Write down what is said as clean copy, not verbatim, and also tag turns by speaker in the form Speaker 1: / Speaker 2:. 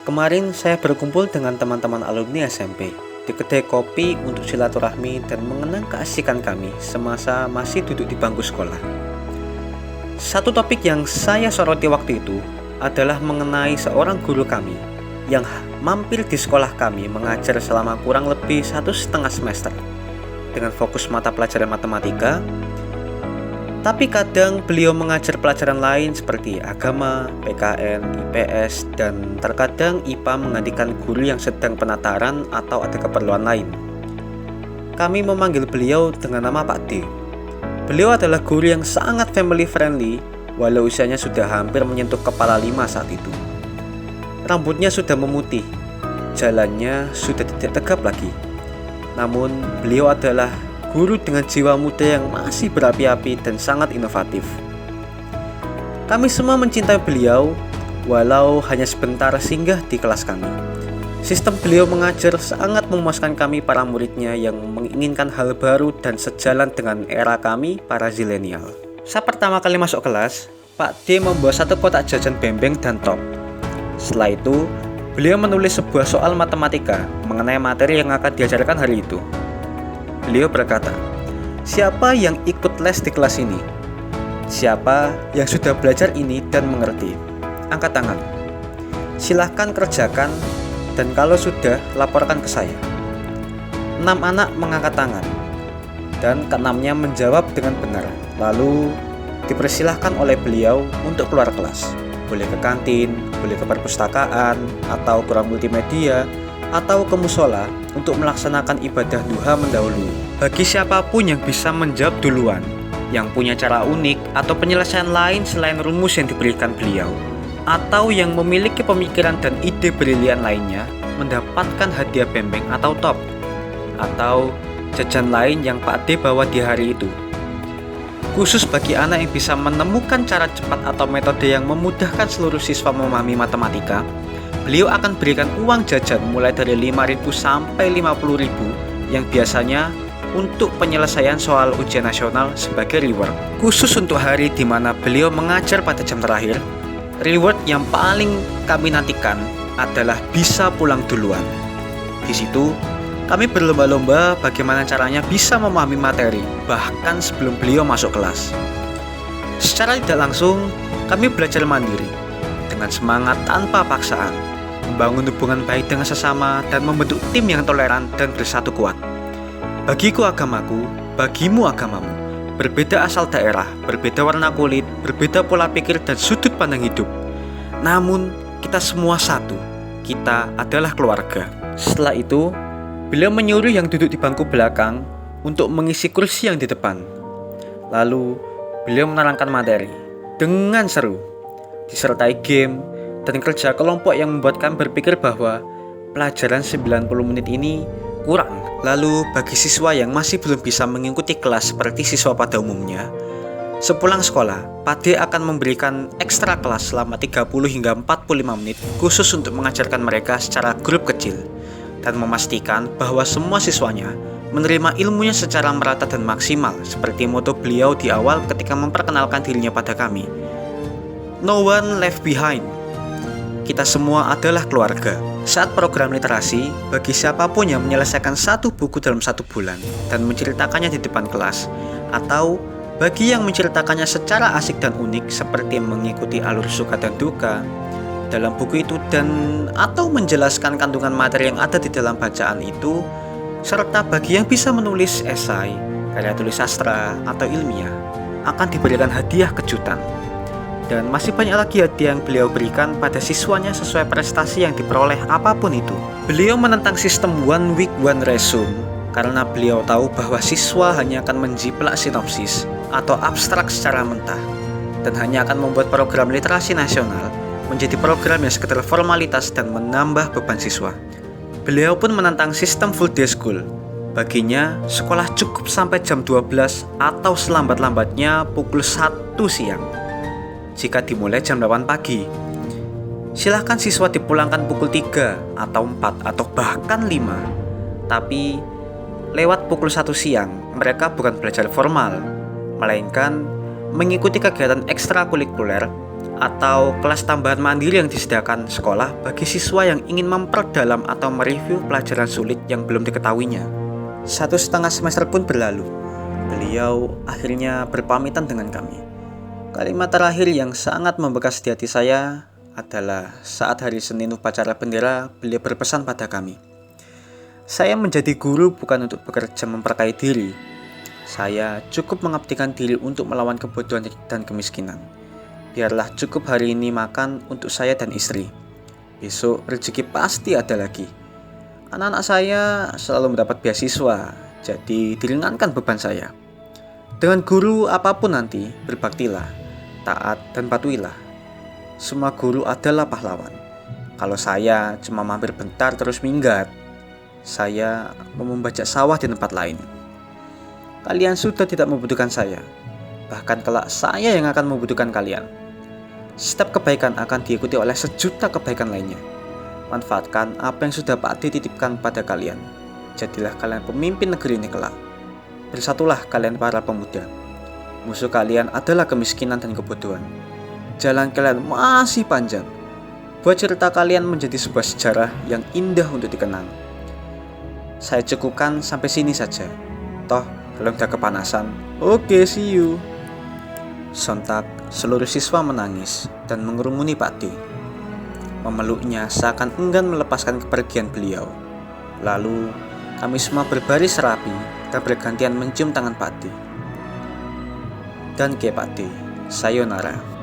Speaker 1: Kemarin saya berkumpul dengan teman-teman alumni SMP di kedai kopi untuk silaturahmi dan mengenang keasikan kami semasa masih duduk di bangku sekolah. Satu topik yang saya soroti waktu itu adalah mengenai seorang guru kami yang mampir di sekolah kami mengajar selama kurang lebih 1,5 semester dengan fokus mata pelajaran matematika. Tapi kadang beliau mengajar pelajaran lain seperti agama, PKN, IPS, dan terkadang IPA menggantikan guru yang sedang penataran atau ada keperluan lain. Kami memanggil beliau dengan nama Pak D. Beliau adalah guru yang sangat family friendly, walau usianya sudah hampir menyentuh kepala 5 saat itu. Rambutnya sudah memutih, jalannya sudah tidak tegap lagi. Namun beliau adalah guru dengan jiwa muda yang masih berapi-api dan sangat inovatif. Kami semua mencintai beliau, walau hanya sebentar singgah di kelas kami. Sistem beliau mengajar sangat memuaskan kami para muridnya yang menginginkan hal baru dan sejalan dengan era kami para zilenial. Saat pertama kali masuk kelas, Pak D membawa satu kotak jajan bembeng dan top. Setelah itu, beliau menulis sebuah soal matematika mengenai materi yang akan diajarkan hari itu. Beliau berkata, "Siapa yang ikut les di kelas ini? Siapa yang sudah belajar ini dan mengerti? Angkat tangan. Silahkan kerjakan dan kalau sudah, laporkan ke saya." 6 anak mengangkat tangan dan keenamnya menjawab dengan benar. Lalu dipersilahkan oleh beliau untuk keluar kelas. Boleh ke kantin, boleh ke perpustakaan, atau ke ruang multimedia, atau ke musola untuk melaksanakan ibadah duha mendahului. Bagi siapapun yang bisa menjawab duluan, yang punya cara unik atau penyelesaian lain selain rumus yang diberikan beliau, atau yang memiliki pemikiran dan ide brilian lainnya, mendapatkan hadiah bembeng atau top, atau jajan lain yang Pak D bawa di hari itu. Khusus bagi anak yang bisa menemukan cara cepat atau metode yang memudahkan seluruh siswa memahami matematika, beliau akan berikan uang jajan mulai dari 5.000 sampai 50.000 yang biasanya untuk penyelesaian soal ujian nasional sebagai reward. Khusus untuk hari di mana beliau mengajar pada jam terakhir, reward yang paling kami nantikan adalah bisa pulang duluan. Di situ, kami berlomba-lomba bagaimana caranya bisa memahami materi, bahkan sebelum beliau masuk kelas. Secara tidak langsung, kami belajar mandiri, dengan semangat tanpa paksaan, membangun hubungan baik dengan sesama, dan membentuk tim yang toleran dan bersatu kuat. Bagiku agamaku, bagimu agamamu. Berbeda asal daerah, berbeda warna kulit, berbeda pola pikir dan sudut pandang hidup. Namun, kita semua satu. Kita adalah keluarga. Setelah itu, beliau menyuruh yang duduk di bangku belakang untuk mengisi kursi yang di depan. Lalu, beliau menerangkan materi dengan seru, disertai game dan kerja kelompok yang membuat kami berpikir bahwa pelajaran 90 menit ini kurang. Lalu, bagi siswa yang masih belum bisa mengikuti kelas seperti siswa pada umumnya, sepulang sekolah, Pak D akan memberikan ekstra kelas selama 30 hingga 45 menit khusus untuk mengajarkan mereka secara grup kecil dan memastikan bahwa semua siswanya menerima ilmunya secara merata dan maksimal seperti moto beliau di awal ketika memperkenalkan dirinya pada kami. No one left behind. Kita semua adalah keluarga. Saat program literasi, bagi siapapun yang menyelesaikan satu buku dalam 1 bulan dan menceritakannya di depan kelas, atau bagi yang menceritakannya secara asik dan unik seperti mengikuti alur suka dan duka dalam buku itu dan atau menjelaskan kandungan materi yang ada di dalam bacaan itu, serta bagi yang bisa menulis esai, karya tulis sastra, atau ilmiah, akan diberikan hadiah kejutan. Dan masih banyak lagi hadiah yang beliau berikan pada siswanya sesuai prestasi yang diperoleh apapun itu. Beliau menentang sistem one week one resume karena beliau tahu bahwa siswa hanya akan menjiplak sinopsis atau abstrak secara mentah dan hanya akan membuat program literasi nasional menjadi program yang sekedar formalitas dan menambah beban siswa. Beliau pun menentang sistem full day school. Baginya, sekolah cukup sampai jam 12 atau selambat-lambatnya pukul 1 siang. Jika dimulai jam 8 pagi, silahkan siswa dipulangkan pukul 3 atau 4 atau bahkan 5. Tapi, lewat pukul 1 siang, mereka bukan belajar formal, melainkan mengikuti kegiatan ekstrakurikuler atau kelas tambahan mandiri yang disediakan sekolah bagi siswa yang ingin memperdalam atau mereview pelajaran sulit yang belum diketahuinya. 1,5 semester pun berlalu. Beliau akhirnya berpamitan dengan kami. Kalimat terakhir yang sangat membekas di hati saya adalah saat hari Senin upacara bendera, beliau berpesan pada kami. Saya menjadi guru bukan untuk bekerja memperkaya diri. Saya cukup mengabdikan diri untuk melawan kebodohan dan kemiskinan. Biarlah cukup hari ini makan untuk saya dan istri. Besok rezeki pasti ada lagi. Anak-anak saya selalu mendapat beasiswa, jadi diringankan beban saya. Dengan guru apapun nanti, berbaktilah, taat dan patuhilah. Semua guru adalah pahlawan. Kalau saya cuma mampir bentar terus minggat, saya mau membajak sawah di tempat lain. Kalian sudah tidak membutuhkan saya. Bahkan kelak saya yang akan membutuhkan kalian. Setiap kebaikan akan diikuti oleh sejuta kebaikan lainnya. Manfaatkan apa yang sudah Pak D titipkan pada kalian. Jadilah kalian pemimpin negeri ini kelak. Bersatulah kalian para pemuda. Musuh kalian adalah kemiskinan dan kebodohan. Jalan kalian masih panjang. Buat cerita kalian menjadi sebuah sejarah yang indah untuk dikenang. Saya cukupkan sampai sini saja. Toh, kalau udah kepanasan. Oke, see you. Sontak, seluruh siswa menangis dan mengerumuni Pak D. Memeluknya seakan enggan melepaskan kepergian beliau. Lalu, kami semua berbaris rapi dan bergantian mencium tangan Pak D. Dan ke Pak D, sayonara.